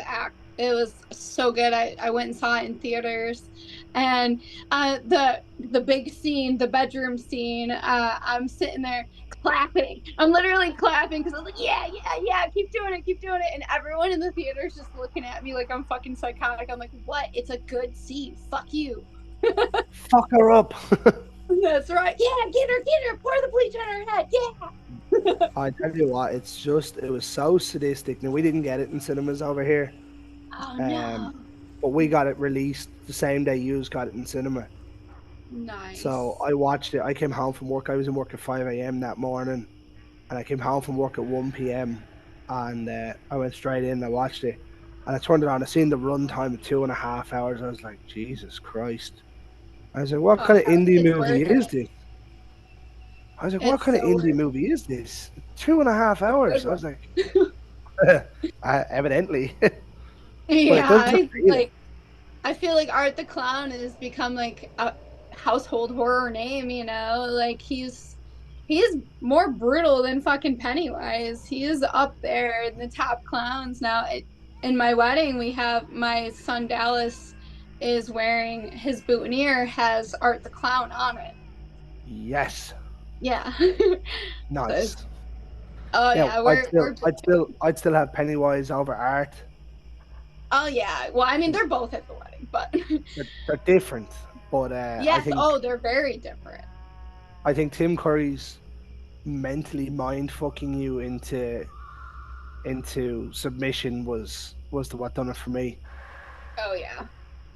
it was so good. I went and saw it in theaters. And the big scene, the bedroom scene, I'm sitting there clapping. I'm literally clapping because I was like, yeah, yeah, yeah, keep doing it, keep doing it. And everyone in the theater is just looking at me like I'm fucking psychotic. I'm like, what? It's a good scene. Fuck you. fuck her up. That's right. Yeah, get her, pour the bleach on her head. Yeah. I tell you what, it was so sadistic. Now we didn't get it in cinemas over here, Oh um, no. but we got it released the same day you got it in cinema. So Nice. I watched it. I came home from work. I was in work at 5 a.m. that morning, and I came home from work at 1 p.m. and I went straight in and I watched it. And I turned it on. I seen the runtime of 2.5 hours. I was like, Jesus Christ. I was like, what Oh, kind of indie it's movie worth is it. this? I was like, what It's kind of so indie worth movie is this? 2.5 hours. good I one. was like, evidently, but it does Yeah, look it's great. like I feel like Art the Clown has become like a household horror name, you know? Like he's more brutal than fucking Pennywise. He is up there in the top clowns now. In my wedding, we have my son Dallas is wearing his boutonniere has Art the Clown on it. Yes, Yeah. So nice. oh Yeah, yeah, we're big fans. I'd still have Pennywise over Art. Oh yeah. Well, I mean they're both at the wedding, but They're different, but yes, oh, they're very different. I think Tim Curry's mentally mind fucking you into submission was the what done it for me. Oh yeah.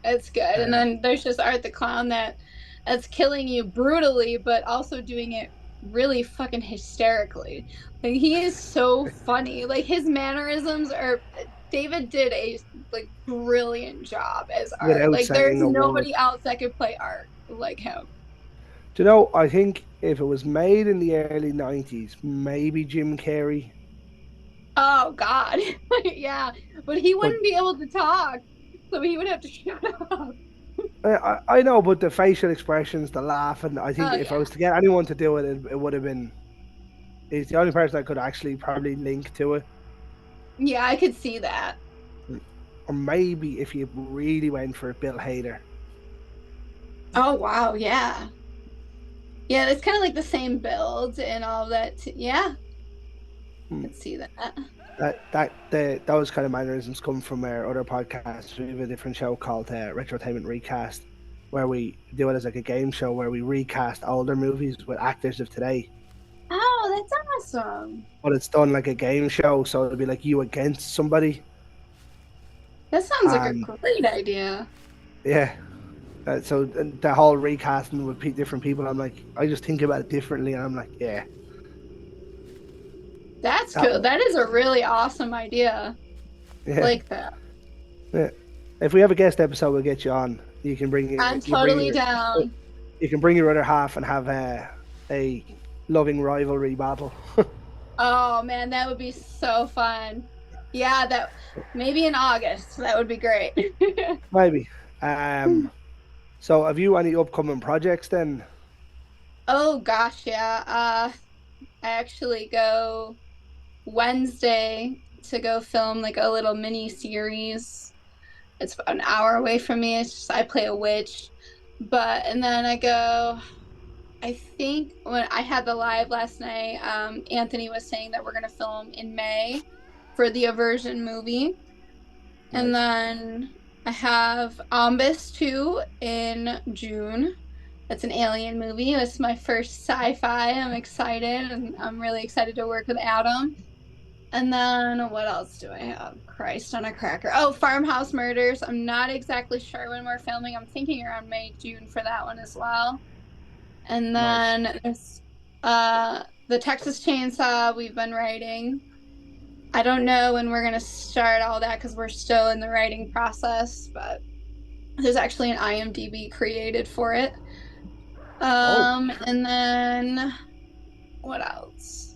It's good. And Uh, then there's just Art the Clown that's killing you brutally, but also doing it really fucking hysterically. Like he is so funny. Like his mannerisms are David did a like brilliant job as Art. Without Like there's saying a word. nobody else that could play Art like him. Do you know? I think if it was made in the early '90s, maybe Jim Carrey, Oh God. Yeah. But he but wouldn't be able to talk. So he would have to shut up. I know, but the facial expressions, the laugh, and I think Oh if I was yeah. to get anyone to do it, it would have been. He's the only person I could actually probably link to it. Yeah, I could see that. Or maybe if you really went for it, Bill Hader. Oh wow, yeah. Yeah, it's kind of like the same build and all that. Yeah, Hmm. I could see that. Those kind of mannerisms come from our other podcasts. We have a different show called Retrotainment Recast, where we do it as like a game show where we recast older movies with actors of today. Oh, that's awesome. But it's done like a game show, so it'll be like you against somebody. That sounds like a And great idea. yeah, so the whole recasting with different people, I'm like, I just think about it differently, and I'm like, yeah, That's that cool. one, That is a really awesome idea. yeah, Like that. yeah. If we have a guest episode, we'll get you on. You can I'm totally down. you can bring your other half and have a loving rivalry battle. Oh man, that would be so fun. Yeah, that maybe in August. That would be great. Maybe. Um, so have you any upcoming projects then? Oh gosh, yeah. I actually go Wednesday to go film like a little mini series. It's about an hour away from me. It's just I play a witch. But and then I go I think when I had the live last night, Anthony was saying that we're gonna film in May for the Aversion movie. And Nice. then I have Ombus 2 in June. It's an alien movie. It's my first sci-fi. I'm excited and I'm really excited to work with Adam. And then what else do I have? Christ on a cracker. Oh, Farmhouse Murders. I'm not exactly sure when we're filming. I'm thinking around May, June for that one as well. And Nice. then there's the Texas Chainsaw we've been writing. I don't know when we're gonna start all that because we're still in the writing process, but there's actually an IMDb created for it. Oh, And then what else?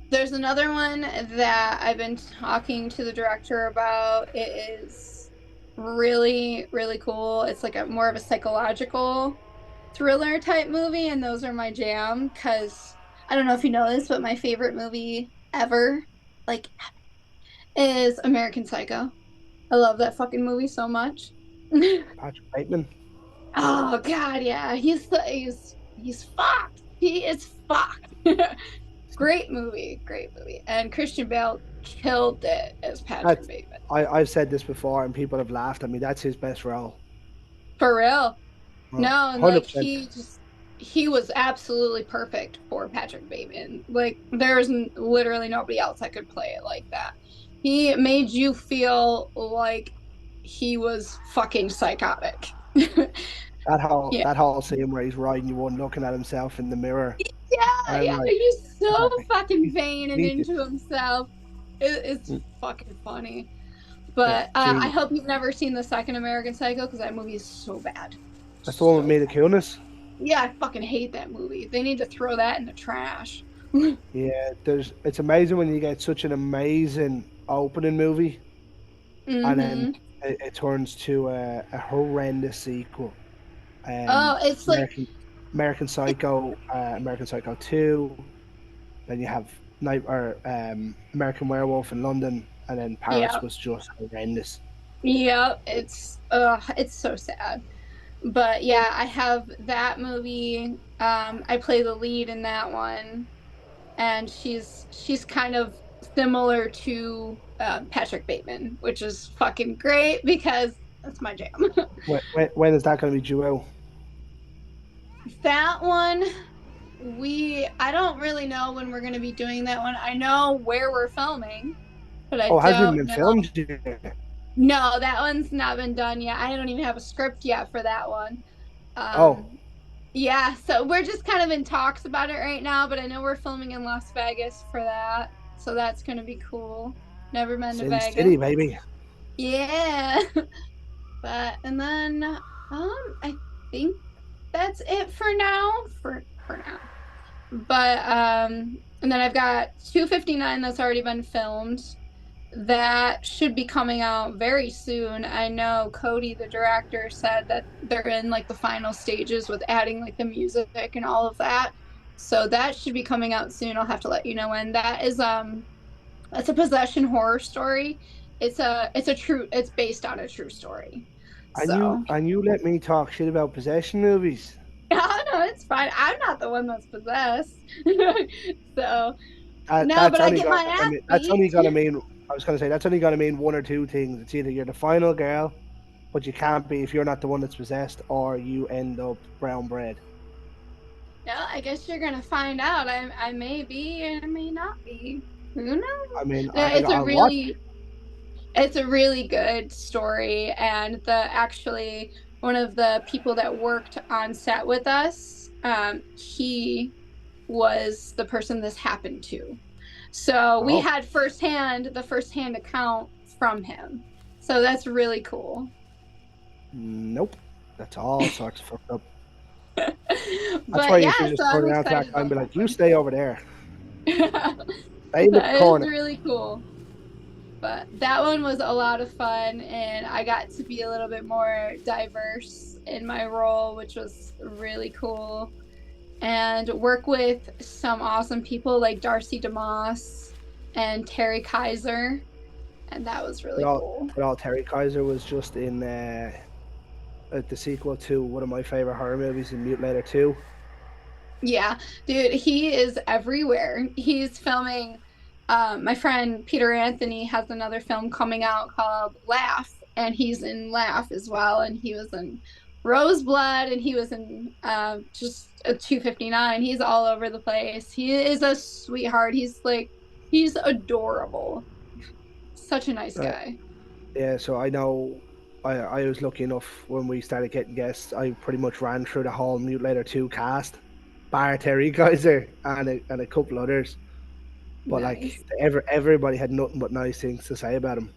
There's another one that I've been talking to the director about. It is really, really cool. It's like a more of a psychological thriller type movie, and those are my jam because I don't know if you know this, but my favorite movie ever, like, is American Psycho. I love that fucking movie so much. Patrick Bateman. Oh God, yeah, he's fucked. He is fucked. Great movie, great movie, and Christian Bale killed it as Patrick That's Bateman. I've said this before, and people have laughed at me. That's his best role. For real. No, and like 100%. he was absolutely perfect for Patrick Bateman. Like there's literally nobody else that could play it like that. He made you feel like he was fucking psychotic. Yeah. That whole scene where he's riding you one, looking at himself in the mirror, and Yeah, I'm yeah, like, he's so like, fucking vain and Jesus. into himself. It's fucking funny. Yeah, But I genius. hope you've never seen the second American Psycho because that movie is so bad. That's the one with So Mila Kunis. yeah, I fucking hate that movie. They need to throw that in the trash. Yeah, it's amazing when you get such an amazing opening movie, and then Mm-hmm. it turns to a horrendous sequel. Oh, it's like American American Psycho, American Psycho 2. Then you have Night or American Werewolf in London, and then Paris yeah, was just horrendous. yeah. It's so sad. But yeah, I have that movie. I play the lead in that one, and she's kind of similar to Patrick Bateman, which is fucking great because that's my jam. When is that going to be due out? That one, we I don't really know when we're gonna be doing that one. I know where we're filming, but I Oh, it hasn't even don't been know. filmed yet. No, that one's not been done yet. I don't even have a script yet for that one. Oh, Um, yeah, so we're just kind of in talks about it right now, but I know we're filming in Las Vegas for that. So that's gonna be cool. Never been to Sin Vegas. City, baby. Yeah. But and then I think that's it for now. For now. But and then I've got 259 that's already been filmed. That should be coming out very soon. I know Cody, the director, said that they're in like the final stages with adding like the music and all of that. So that should be coming out soon. I'll have to let you know when. That is it's a possession horror story. It's based on a true story. So And you let me talk shit about possession movies. oh no, it's fine. I'm not the one that's possessed. So no, That's but I only get got. my I ass mean, that's beat. only gonna mean. I was gonna say that's only gonna mean one or two things. It's either you're the final girl, but you can't be if you're not the one that's possessed, or you end up brown bread. No, I guess you're gonna find out. I may be and I may not be. Who knows? I mean, It's a I'll watch. really good story, and the actually one of the people that worked on set with us, he was the person this happened to. So we Oh, had the firsthand account from him. So that's really cool. nope. That's all sorts of fucked up. That's why But you yeah, should so just I'm turn around to that excited guy and about be that like, "You one. stay over there. Stay in the That is corner." really cool. But that one was a lot of fun, and I got to be a little bit more diverse in my role, which was really cool. And work with some awesome people like Darcy DeMoss and Terry Kaiser, and that was really cool. But all Terry Kaiser was just in the sequel to one of my favorite horror movies, in Mutilator 2. Yeah, dude, he is everywhere. He's filming. My friend Peter Anthony has another film coming out called Laugh, and he's in Laugh as well. And he was in Roseblood, and he was in just a 259. He's all over the place. He is a sweetheart. He's adorable. Such a nice Uh, guy. yeah, so I know I was lucky enough when we started getting guests. I pretty much ran through the whole Mutilator 2 cast, bar Terry Kaiser and a couple others. But like Nice. everybody had nothing but nice things to say about him.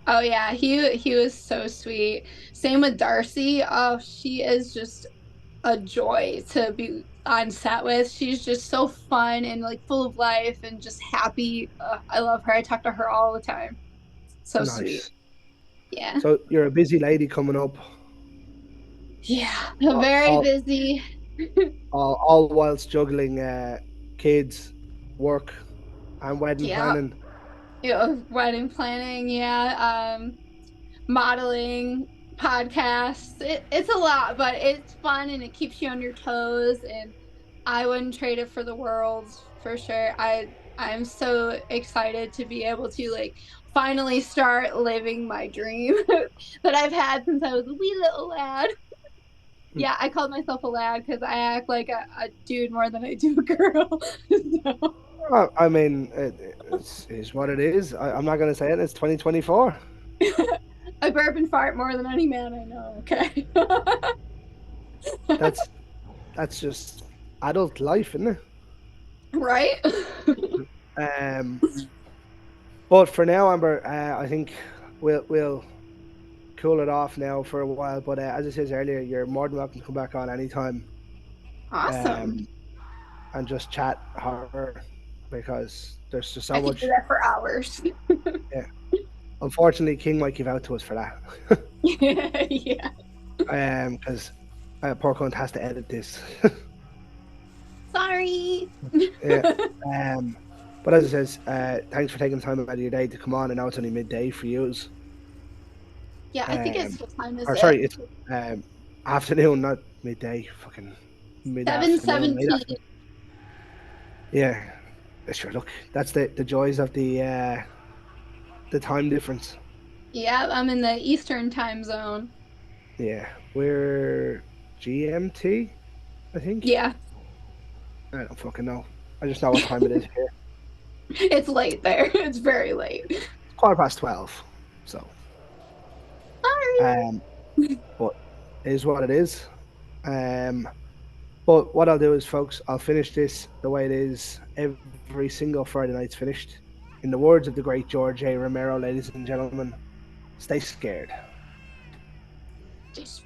Oh yeah, he was so sweet. Same with Darcy. Oh, she is just a joy to be on set with. She's just so fun and like full of life and just happy. I love her. I talk to her all the time. So sweet. Nice. Yeah. So you're a busy lady coming up, Yeah. all Very all, busy. all whilst juggling kids, work, and wedding Yeah. planning. Wedding planning. Yeah. Modeling, podcasts. It's a lot, but it's fun and it keeps you on your toes. And I wouldn't trade it for the world for sure. I'm so excited to be able to like finally start living my dream that I've had since I was a wee little lad. Yeah, I called myself a lad because I act like a dude more than I do a girl. So, I mean, it's what it is. I'm not going to say it. It's 2024. I burp and fart more than any man I know. Okay. That's that's just adult life, isn't Right? it? But for now, Amber, I think we'll cool it off now for a while. But as I said earlier, you're more than welcome to come back on anytime, Awesome. um, and just chat horror because there's just so I could do much. that for hours. Yeah, Unfortunately, King might give out to us for that. Yeah. Because poor cunt has to edit this. Sorry. Yeah. Um, but as I says, thanks for taking time out of your day to come on. I know it's only midday for you. Yeah, I think it's Um, what time is or it? sorry, it's afternoon, not midday. Fucking mid Seven afternoon, late 17. afternoon. Yeah. Sure. Look, that's the joys of the time difference. Yeah, I'm in the Eastern time zone. Yeah, we're GMT, I think. Yeah, I don't fucking know. I just know what time it is here. it's late there. It's very late. It's 12:15. So, Sorry. um, but it is what it is. Um, but what I'll do is, folks, I'll finish this the way it is. Every single Friday night's finished. In the words of the great George A. Romero, ladies and gentlemen, stay scared. Just